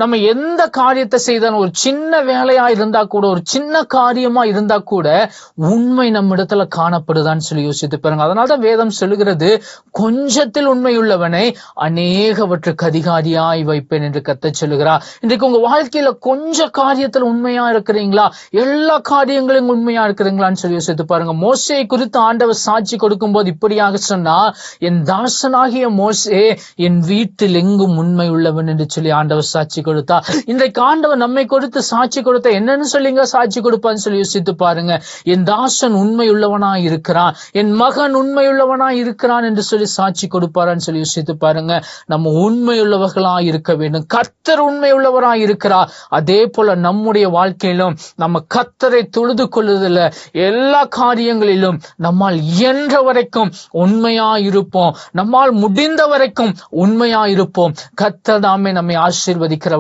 நம்ம எந்த காரியத்தை செய்தாலும், ஒரு சின்ன வேலையா இருந்தா கூட, ஒரு சின்ன காரியமா இருந்தா கூட உண்மை நம்ம இடத்துல காணப்படுதான்னு சொல்லி யோசித்து பாருங்க. அதனாலதான் வேதம் சொல்லுகிறது, கொஞ்சத்தில் உண்மையுள்ளவனை அநேகவற்றுக்கு அதிகாரியாய் வைப்பேன் என்று கர்த்தர் சொல்லுகிறார். இன்றைக்கு உங்க வாழ்க்கையில கொஞ்ச காரியத்தில் உண்மையா இருக்கிறீங்களா? எல்லா காரியங்களும் உண்மையா இருக்கிறீங்களான்னு சொல்லி யோசித்து பாருங்க. மோசேயை குறித்து ஆண்டவர் சாட்சி கொடுக்கும் போது இப்படியாக சொன்னா, என் தாசனாகிய மோசே என் வீட்டில் எங்கும் உண்மை உள்ளவன் என்று சொல்லி ஆண்டவர் சாட்சி கொடுத்தா. இன்றைக்கு ஆண்டவர் நம்மை கொடுத்து சாட்சி கொடுத்த என்னன்னு சொல்லிங்க சாட்சி கொடுப்பான்னு சொல்லி யோசித்து பாருங்க. என் தாசன் உண்மை உள்ளவனா இருக்கிறான், என் மகன் உண்மை உள்ளவனா இருக்கிறான் என்று சொல்லி சாட்சி கொடுப்பாரான்னு சொல்லி யோசித்து பாருங்க. நம்ம உண்மை உள்ளவர்களா இருக்க வேண்டும். கர்த்தர் உண்மை உள்ளவரா இருக்கிறார். அதே போல நம்முடைய வாழ்க்கையிலும் நம்ம கர்த்தரை தொழுது கொள்ளுதல எல்லா காரியங்களிலும் நம்மால் இயன்ற வரைக்கும் உண்மையா இருப்போம். நம்மால் முடிந்த வரைக்கும் உண்மையா இருப்போம். கர்த்தர் தாமே நம்மை ஆசீர்வதிக்கிற